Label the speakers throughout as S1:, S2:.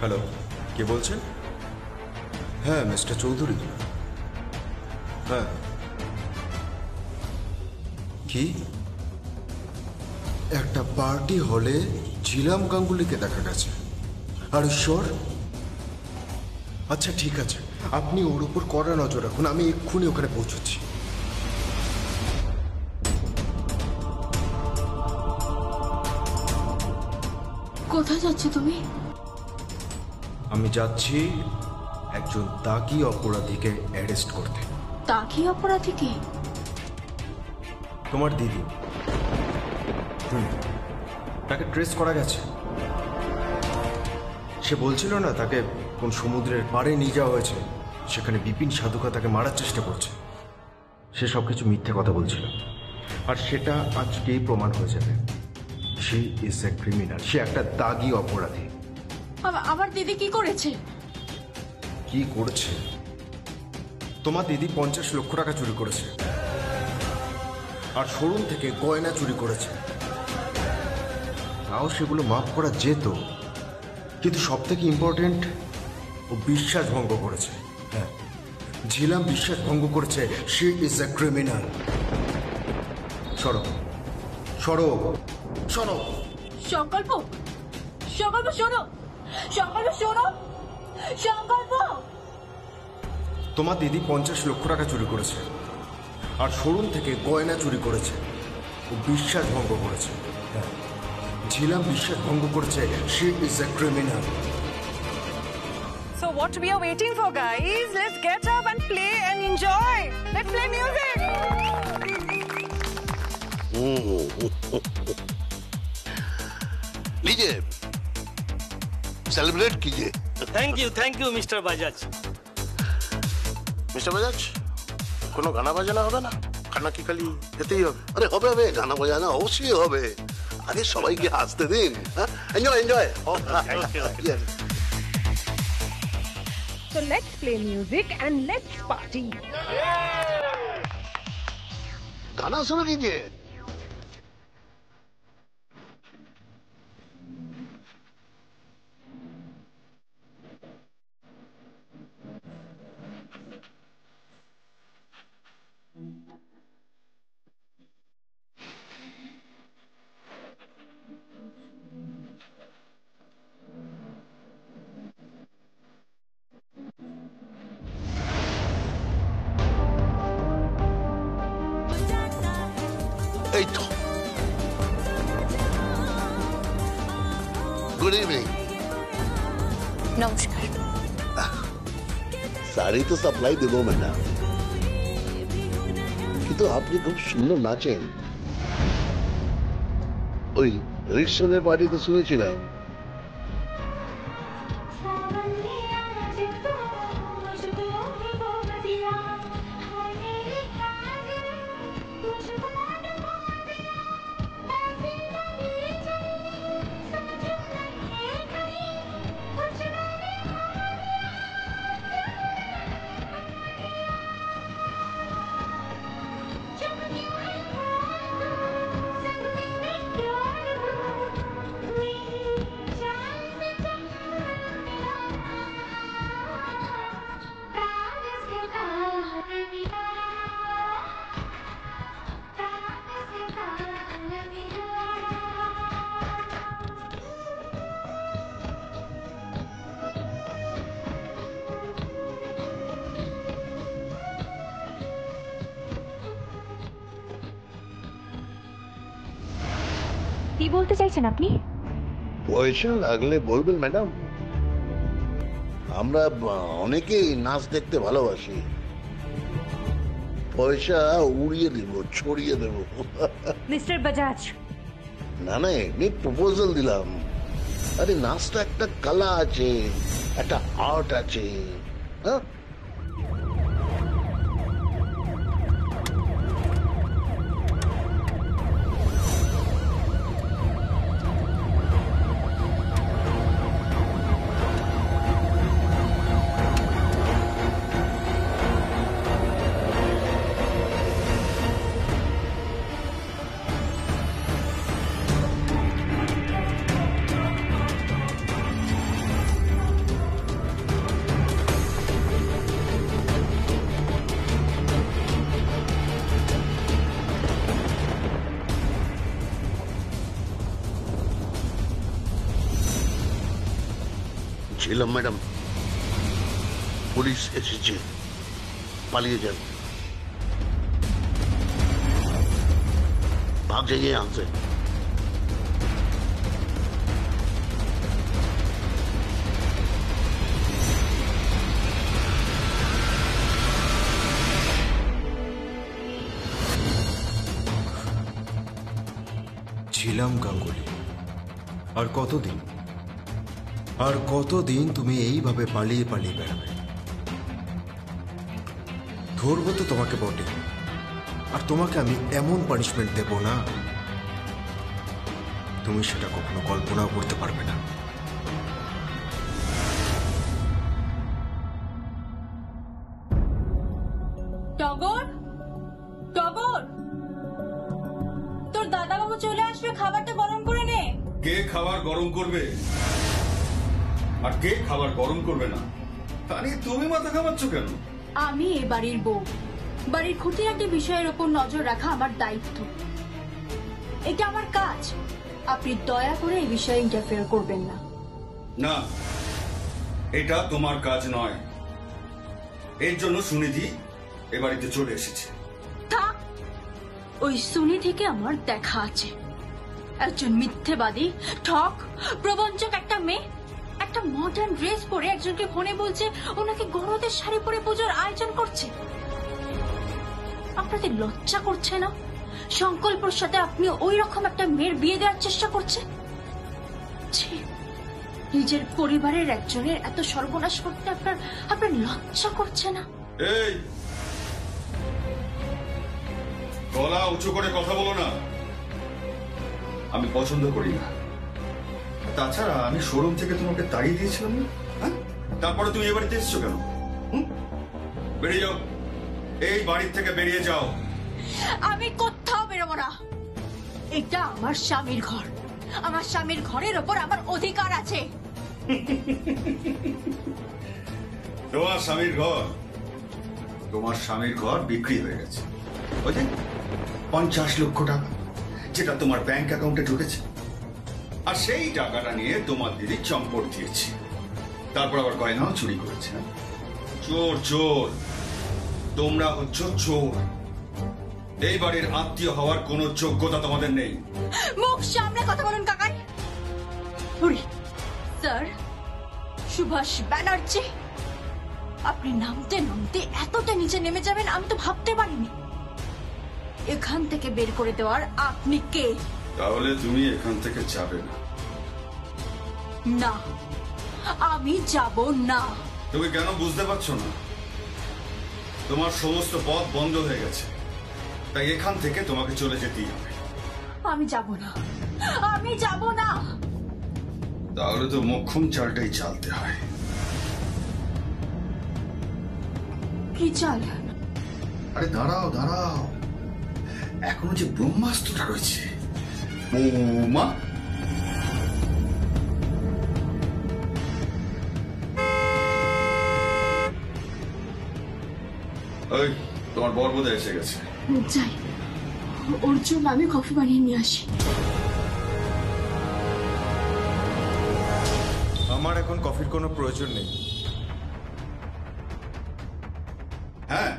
S1: Hello, কে বলছেন? হ্যাঁ, mister Chowdhury. হ্যাঁ, কি একটা পার্টি হলে ঝিলাম গাঙ্গুলিকে দেখা গেছে? আর ঈশ্বর? আচ্ছা ঠিক আছে, আপনি ওর উপর কড়া নজর রাখুন, আমি এক্ষুনি ওখানে পৌঁছচ্ছি।
S2: কোথায় যাচ্ছ তুমি?
S1: আমি যাচ্ছি একজন দাগী অপরাধীকে অ্যারেস্ট করতে।
S2: দাগী অপরাধীকে?
S1: তোমার দিদি। তাকে ট্রেস করা গেছে। সে বলছিল না তাকে কোন সমুদ্রের পাড়ে নিয়ে যাওয়া হয়েছে, সেখানে বিপিন সাধুকা তাকে মারার চেষ্টা করছে। সে সব কিছু মিথ্যে কথা বলছিল, আর সেটা আজকেই প্রমাণ হয়ে যাবে। শি ইজ এ ক্রিমিনাল, সে একটা দাগী অপরাধী।
S2: আমার দিদি কি করেছে?
S1: কি করেছে? তোমার দিদি 50 লক্ষ টাকা চুরি করেছে, আর শোরুম থেকে গয়না চুরি করেছে। তাও সেগুলো মাফ করা যেত, কিন্তু সব থেকে ইম্পর্টেন্ট, ও বিশ্বাস ভঙ্গ করেছে। হ্যাঁ, ঝিলাম বিশ্বাস ভঙ্গ করেছে। She is a criminal. সরো সরো সরো।
S2: সংকল্প, সংকল্প শোনো, সংকল্প শোনো, সংকল্প।
S1: তোমার দিদি 50 লক্ষ টাকা চুরি করেছে, আর শোরুম থেকে গয়না চুরি করেছে। ও বিশ্বাস ভঙ্গ করেছে। হ্যাঁ, ঝিলাম বিশ্বাস ভঙ্গ করেছে। She is a criminal.
S3: So what we are waiting for, guys? Let's get up and play and enjoy. Let's play music.
S4: लीजिए, सेलिब्रेट कीजिए।
S5: Thank you mister Bajaj.
S4: Mister Bajaj, কোনো গানা বাজানা হবে না? খানা কি খালি যেতেই হবে? আরে হবে হবে, গানা বাজানা অবশ্যই হবে। আরে সবাইকে হাসতে দিন। Enjoy enjoy.
S3: So let's play music and let's party.
S4: गाना सुनो कीजिए। এই তো, গুড ইভিনিং।
S2: নমস্কার।
S4: শাড়ি তো সাপ্লাই দেবো ম্যাডাম, কিন্তু আপনি খুব সুন্দর নাচেন। ওই রিক্সনের পার্টিতে শুনেছিলাম।
S2: কি বলতে চাইছেন আপনি?
S4: পয়সা লাগলে বলবেন ম্যাডাম, আমরা অনেকেই নাচ দেখতে ভালোবাসি। পয়সা উড়িয়ে দেব, ছড়িয়ে দেব।
S2: মিস্টার বাজাজ,
S4: না না, এমনি প্রপোজাল দিলাম। আরে নাচটা একটা কলা আছে, একটা আর্ট আছে। হ্যাঁ, ঝিলাম ম্যাডাম, পুলিশ এসেছে, পালিয়ে যান, भाग जाइए यहां से।
S1: ছিলাম গাঙ্গুলি। আর কতদিন তুমি এইভাবে পালিয়ে পালিয়ে বেড়াবে? ধরবো তো তোমাকে বটে, আর তোমাকে আমি এমন পানিশমেন্ট দেব না, তুমি সেটা কখনো কল্পনাও করতে পারবে না।
S2: টগর, টগর, তোর দাদাবাবু চলে আসবে, খাবারটা গরম করে নে।
S6: কে খাবার গরম করবে আর কে খাবার গরম করবে না তা নিয়ে তুমি মাথা ঘামাচ্ছ কেন?
S2: আমি এ বাড়ির বউ, বাড়ির খুঁটিনাটি বিষয়ের উপর নজর রাখা আমার দায়িত্ব, এটা আমার কাজ। আপনি দয়া করে এই বিষয়ে ইন্টারফেয়ার করবেন না।
S6: না, এটা তোমার কাজ নয়। এর জন্য সুনিধি এ বাড়িতে চলে এসেছে।
S2: থাক, ওই সুনিধিকে আমার দেখা আছে। একজন মিথ্যেবাদী, ঠক, প্রবঞ্চক একটা মেয়ে একটা মডার্ন ড্রেস পরে একজনকে ফোনে বলছে ওনাকে গরদের শাড়ি পরে পুজোর আয়োজন করছে। আপনাদের লজ্জা করছে না? সংকল্পর সাথে আপনি ওই রকম একটা মেয়ের বিয়ে দেওয়ার চেষ্টা করছেন। ছি, নিজের পরিবারের একজনের এত সর্বনাশ করতে আপনার লজ্জা করছে না?
S6: এই, গলা উঁচু করে কথা বলো না, আমি পছন্দ করি না। তাছাড়া আমি শোরুম থেকে তোমাকে তাড়িয়ে দিয়েছিলাম না, হ্যাঁ? তারপরে তুমি এ বাড়িতে এসছো কেন? বেরিয়ে যাও, এই বাড়ির থেকে বেরিয়ে যাও।
S2: আমি কোথাও বেরোবো না। এটা আমার স্বামীর ঘর, আমার স্বামীর ঘরের ওপর আমার অধিকার আছে।
S6: তোমার স্বামীর ঘর, তোমার স্বামীর ঘর বিক্রি হয়ে গেছে। ওই যে 50 লক্ষ টাকা যেটা তোমার ব্যাংক অ্যাকাউন্টে ঢুকেছে, আর সেই টাকাটা নিয়ে তোমার দিদি চম্পট দিয়েছে। তারপর আবার গয়নাও চুরি করেছে। চোর চোর, তোমরা হচ্ছ চোর। এই বাড়ির আত্মীয় হওয়ার কোনো যোগ্যতা তোমাদের নেই।
S2: মুখ সামনে কথা বলুন কাকাই। স্যার, সুভাষ ব্যানার্জি, আপনি নামতে নামতে এতটা নিচে নেমে যাবেন আমি তো ভাবতে পারিনি। এখান থেকে বের করে দেওয়ার আপনি কে?
S6: তাহলে তুমি এখান থেকে যাবে না?
S2: না, আমি যাব না।
S6: তুমি কেন বুঝতে পারছো না? তোমার সমস্ত পথ বন্ধ হয়ে গেছে, তাই এখান থেকে তোমাকে চলে যেতেই হবে।
S2: আমি যাব না, আমি যাব না।
S6: তাহলে তো মোক্ষম চালটাই চালতে হয়।
S2: কি চাল?
S6: আরে দাঁড়াও দাঁড়াও, এখনো যে ব্রহ্মাস্ত্রটা রয়েছে। বৌমা, ওই তোমার বর বোধহয় এসে গেছে।
S2: যাই, ওর জন্য আমি কফি বানিয়ে নিয়ে আসি।
S1: আমার এখন কফির কোনো প্রয়োজন নেই।
S6: হ্যাঁ,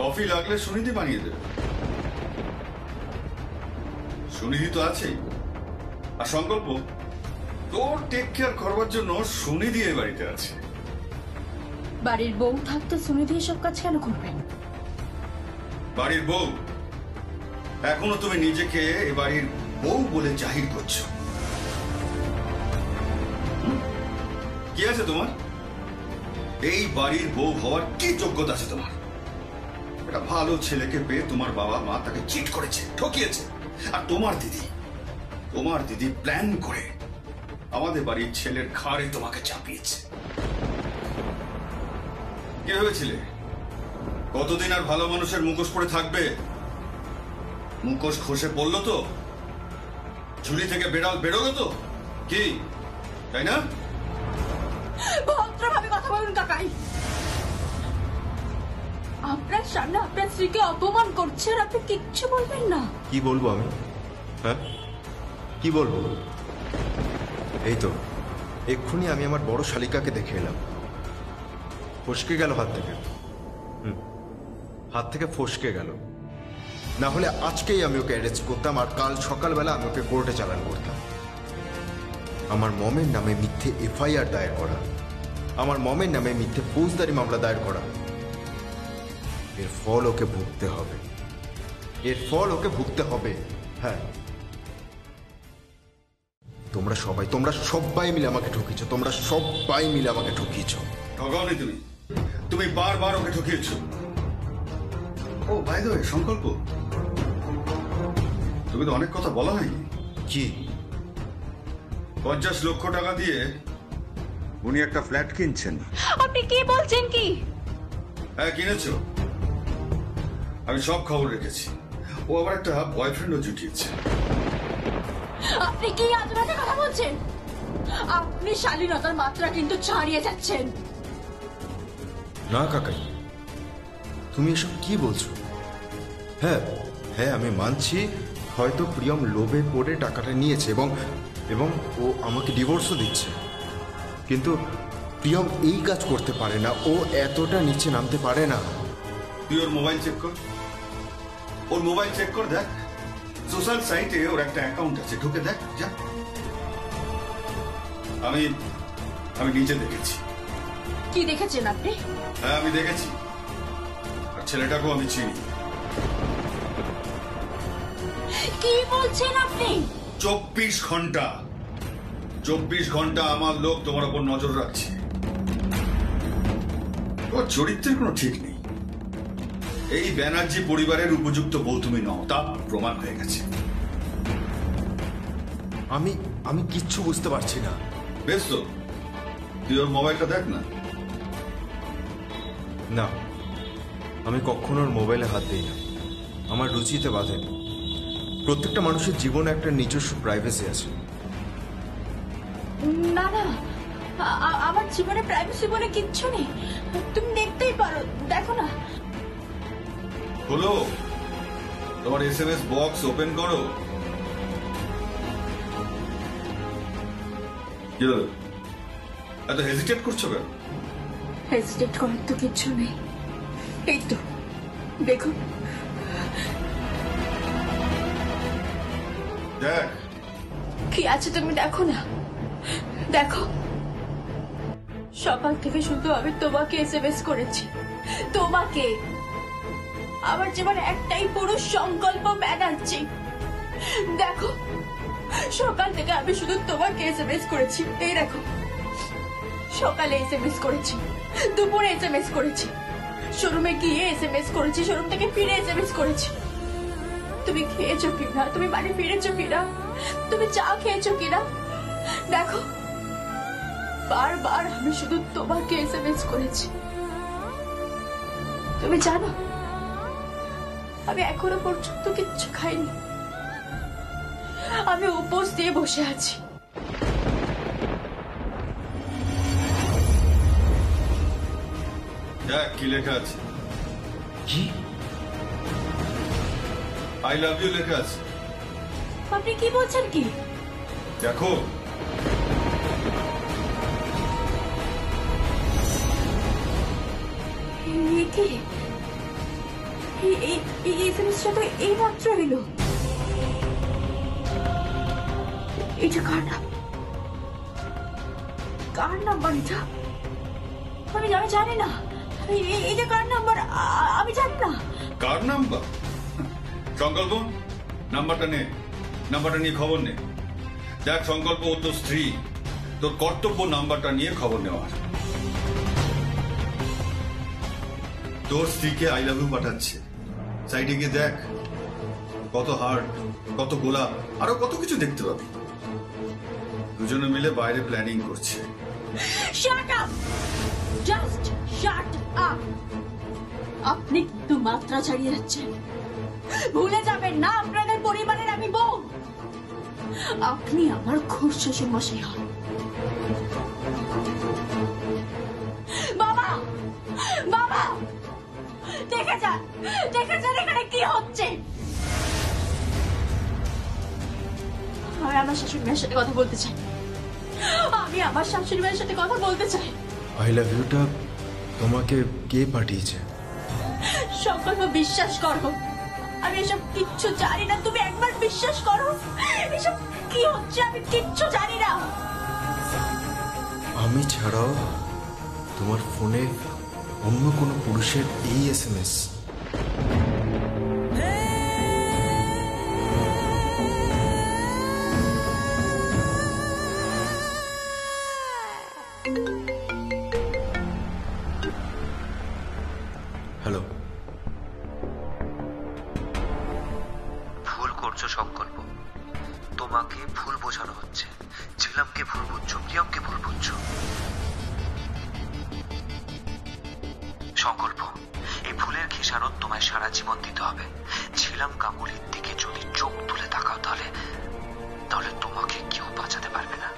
S6: কফি লাগলে সুনিধি বানিয়ে দেবে। সুনিধি তো আছেই, আর সংকল্প তোর টেক কেয়ার করবার জন্য সুনিধি এই বাড়িতে আছে।
S2: বাড়ির বউ থাকতে সুনিধি এসব কাজ কেন করবেন?
S6: বাড়ির বউ? এখনো তুমি নিজেকে এ বাড়ির বউ বলে জাহির করছো। কি আছে তোমার? এই বাড়ির বউ হওয়ার কি যোগ্যতা আছে তোমার? একটা ভালো ছেলেকে পেয়ে তোমার বাবা মা তাকে চিট করেছে, ঠকিয়েছে, আর তোমার দিদি প্ল্যান করে আমাদের বাড়ির ছেলের ঘাড়ে তোমাকে চাপিয়েছে। কি ভেবেছিলে কতদিন আর ভালো মানুষের মুখোশ পরে থাকবে? মুখোশ খসে পড়লো তো, ঝুলি থেকে বেড়াল বেরোলো তো, কি তাই না?
S2: ভদ্রভাবে কথা বলুন কাকাই। আপনার সামনে আপনার স্ত্রীকে অপমান করছে আর আপনি কিচ্ছু বলবেন না?
S1: কি বলবো আমি? হ্যাঁ, কি বলবো? এই তো এক্ষুনি আমি আমার বড় শালিকাকে দেখে এলাম, ফসকে গেল হাত থেকে। হাত থেকে ফসকে গেল, না হলে আজকেই আমি ওকে অ্যারেস্ট করতাম আর কাল সকালবেলা আমি ওকে কোর্টে চালান করতাম। আমার মমের নামে মিথ্যে এফআইআর দায়ের করা, আমার মমের নামে মিথ্যে ফৌজদারি মামলা দায়ের করা, এর ফল ওকে ভুগতে হবে, এর ফল ওকে ভুগতে হবে। হ্যাঁ, তোমরা সবাই মিলে আমাকে ঠকিয়েছো, তোমরা সবাই মিলে আমাকে ঠকিয়েছো।
S6: ঠকাওনি তুমি, তুমি বারবার ওকে ঠকিয়েছ। ও বাই দ্য ওয়ে, সংকল্প, তুমি তো অনেক কথা বলা হয়নি।
S1: কি?
S6: 50 লক্ষ টাকা দিয়ে উনি একটা ফ্ল্যাট কিনছেন।
S2: আপনি কি বলছেন কি?
S6: হ্যাঁ, কিনেছো। আমি সব খবর রেখেছি। ও আবার একটা বয়ফ্রেন্ডও জুটিয়েছে।
S2: আপনি কি আজবাজে কথা বলছেন? আপনি শালীনতার মাত্রা কিন্তু ছাড়িয়ে যাচ্ছেন।
S1: না কাকাই, তুমি এসব কি বলছো? হ্যাঁ হ্যাঁ, আমি মানছি হয়তো প্রিয়ম লোভে পড়ে টাকাটা নিয়েছে এবং ও আমাকে ডিভোর্সও দিচ্ছে, কিন্তু প্রিয়ম এই কাজ করতে পারে না, ও এতটা নিচে নামতে পারে না।
S6: তুই ওর মোবাইল চেক কর, ওর মোবাইল চেক কর, দেখ সোশ্যাল সাইটে ওর একটা অ্যাকাউন্ট আছে, ঢুকে দেখ যা। আমি নিজে দেখেছি।
S2: কি দেখেছেন আপনি?
S6: হ্যাঁ, আমি দেখেছি, আর ছেলেটাকেও আমি চিনি।
S2: কি বলছেন আপনি?
S6: 24 ঘন্টা আমার লোক তোমার উপর নজর রাখছে। ওর চরিত্রের কোনো ঠিক নেই। এই ব্যানার্জি পরিবারের উপযুক্ত বউ তুমি নও, তা প্রমাণ হয়ে গেছে।
S1: আমি কিচ্ছু বুঝতে পারছি না।
S6: বেশ তো, তুই ওর মোবাইলটা দেখ না।
S1: না, আমি কখনো ওর মোবাইলে হাত দিই না, আমার রুচিতে বাধে। প্রত্যেকটা মানুষের জীবনে একটা নিজস্ব প্রাইভেসি আছে।
S2: না না, আমার জীবনে প্রাইভেসি বলে কিচ্ছু নেই। তুমি দেখতেই পারো, দেখো না।
S6: হলো, তোমার SMS বক্স ওপেন করো। এত হেজিটেট করছো কেন?
S2: হেজিটেট করার তো কিচ্ছু নেই, এই তো দেখো।
S6: দেখ
S2: কি আছে তুমি দেখো না, দেখো। সকাল থেকে শুধু আমি তোমাকে SMS করেছি, তোমাকে। আমার জীবনে একটাই পুরুষ সংকল্প ব্যানার্জি। দেখো, সকাল থেকে আমি শুধু তোমাকে SMS করেছি। এই দেখো, সকালে SMS করেছি, দুপুরে SMS করেছি, শোরুমে গিয়ে SMS করেছি, শোরুম থেকে ফিরে SMS করেছি। তুমি খেয়েছো কিনা, তুমি বাড়ি ফিরেছো কিনা, তুমি চা খেয়েছো কিনা, দেখো। বারবার আমি শুধু তোমাকে SMS করেছি। তুমি জানো, আমি এখনো পর্যন্ত কিচ্ছু খাইনি, আমি উপোস দিয়ে বসে আছি।
S6: দেখ কি লেখা আছে।
S1: কি?
S6: আই লাভ ইউ লেখা আছে।
S2: আপনি কি বলছেন? কি
S6: দেখো,
S2: এই জিনিসটা তো এই মাত্র এলো। এটা কার নাম্বার? এটা আমি জানি না। এটা কার নাম্বার আমি জানি না।
S6: কার নাম্বার? সংকল্প, নাম্বারটা নিয়ে খবর নে। দেখ সংকল্প, ও তো স্ত্রী, তোর কর্তব্য নাম্বারটা নিয়ে খবর নেওয়ার। তোর স্ত্রীকে আই লাভ ইউ পাঠাচ্ছে, সাইডে গিয়ে দেখ। কত হার্ট, কত গোলাপ, আরো কত কিছু দেখতে পাবি। দুজনে মিলে বাইরে প্ল্যানিং করছে।
S2: Shut up! Just shut up! আপনি কিন্তু মাত্রা ছাড়িয়ে যাচ্ছেন। ভুলে যাবেন না, আপনাদের পরিবারের আমি বউ। আপনি আমার খুব শ্বশুর মশাই হন। বাবা, বাবা, দেখে যান এখানে কি হচ্ছে। আমি আমার শাশুড়ি মায়ের সাথে কথা বলতে চাই। আমি আমার শাশুড়ি মায়ের সাথে কথা বলতে চাই।
S1: আই লাভ ইউটা তোমাকে কে পাঠিয়েছে?
S2: সংকল্প, বিশ্বাস করো, আমি এসব কিচ্ছু জানি না। তুমি একবার বিশ্বাস করো, এসব কি হচ্ছে আমি কিচ্ছু জানি না।
S1: আমি ছাড়াও তোমার ফোনে অন্য কোনো পুরুষের এই SMS? হ্যালো,
S7: ভুল করছো সংকল্প, তোমাকে ভুল বোঝানো হচ্ছে। ঝিলামকে ভুল বুঝছো, প্রিয়মকে ভুল বুঝছো। সংকল্প, এই ভুলের খেসারত তোমায় সারা জীবন দিতে হবে। ঝিলাম গাঙ্গুলির দিকে যদি চোখ তুলে তাকাও তাহলে তোমাকে কেউ বাঁচাতে পারবে না।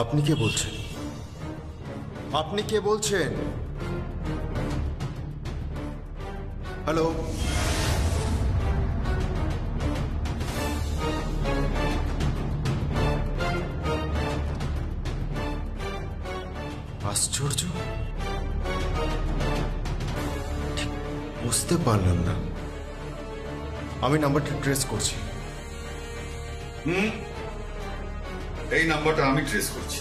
S1: আপনি কে বলছেন? আপনি কে বলছেন? হ্যালো, আশ্চর্য, ঠিক বুঝতে পারলাম না। আমি নাম্বারটা ট্রেস করছি।
S6: এই নাম্বারটা আমি ট্রেস করছি,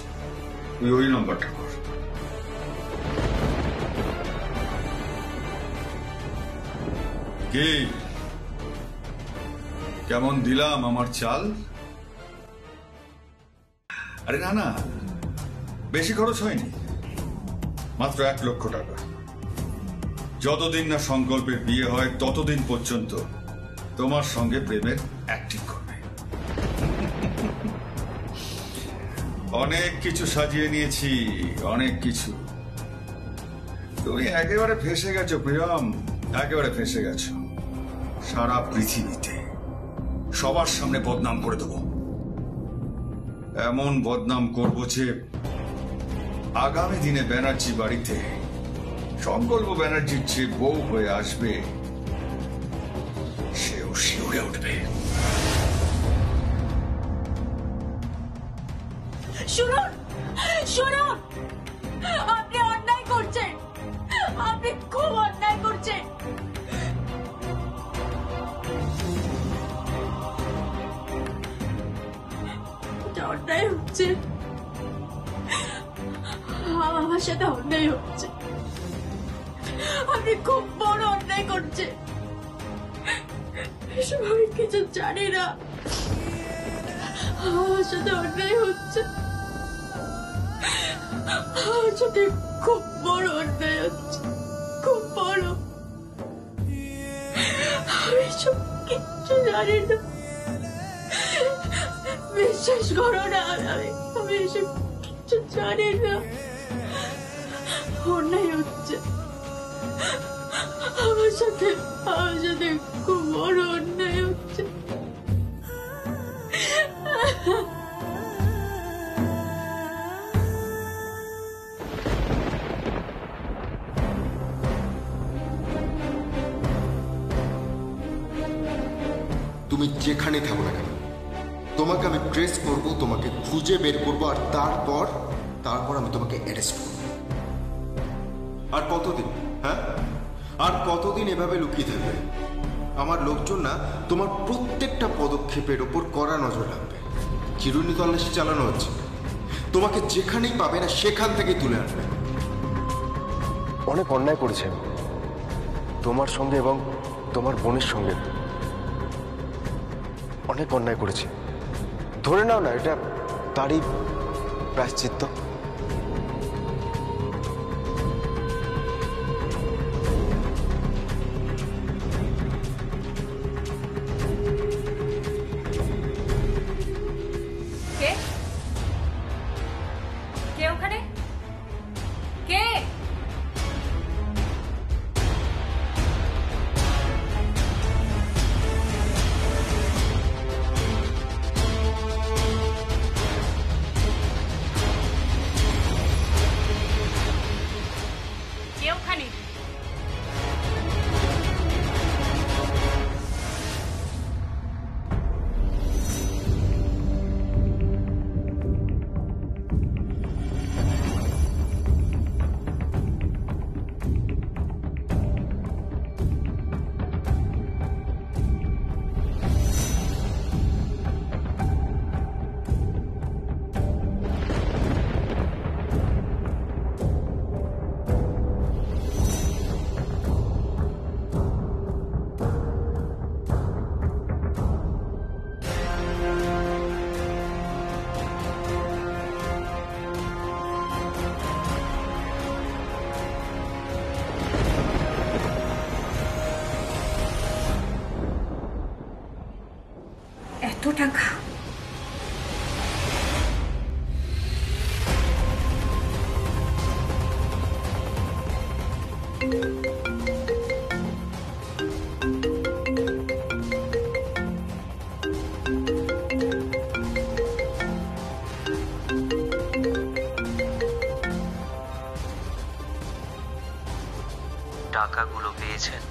S6: তুই ওই নাম্বারটা কর। কি কেমন দিলাম আমার চাল? আরে না না, বেশি খরচ হয়নি, মাত্র 1 লক্ষ টাকা। যতদিন না সংকল্পের বিয়ে হয় ততদিন পর্যন্ত তোমার সঙ্গে প্রেমের অ্যাক্টিং করবে। অনেক কিছু সাজিয়ে নিয়েছি, অনেক কিছু। তুমি একেবারে ফেসে গেছো প্রিয়ম, একেবারে ফেসে গেছো। সারা পৃথিবীতে সবার সামনে বদনাম করে দেবো, এমন বদনাম করবো যে আগামী দিনে ব্যানার্জি বাড়িতে সংকল্প ব্যানার্জির যে বউ হয়ে আসবে সেও শিউরে উঠবে।
S2: শুনুন, শুনুন, আপনি অন্যায় করছেন, আপনি খুব অন্যায় করছেন। অন্যায় হচ্ছে, আমার সাথে অন্যায় হচ্ছে, আপনি খুব বড় অন্যায় করছেন। এসব আমি কিছু জানি না, আমার সাথে অন্যায় হচ্ছে, আমার সাথে খুব বড় অন্যায় হচ্ছে, খুব বড়। আমি এসব কিচ্ছু জানি না, বিশ্বাস করো না, আমি এসব কিচ্ছু জানি না। অন্যায় হচ্ছে আমার সাথে খুব বড় অন্যায় হচ্ছে।
S1: তুমি যেখানে থাকো না কেন, তোমাকে আমি ট্রেস করবো, তোমাকে খুঁজে বের করবো, আর তারপর আমি তোমাকে অ্যারেস্ট করবো। আর কতদিন, হ্যাঁ, আর কতদিন এভাবে লুকিয়ে থাকবে? আমার লোকজন না তোমার প্রত্যেকটা পদক্ষেপের ওপর কড়া নজর রাখবে। চিরুনি তল্লাশি চালানো হচ্ছে, তোমাকে যেখানেই পাবে না সেখান থেকে তুলে আনবে। অনেক অন্যায় করেছে তোমার সঙ্গে এবং তোমার বোনের সঙ্গে, অনেক অন্যায় করেছে। ধরে নাও না এটা তারই প্রায়শ্চিত্ত।
S2: কে ওখানে? কে? কে ওখানে?
S8: টাকা?
S7: টাকাগুলো পেয়েছেন?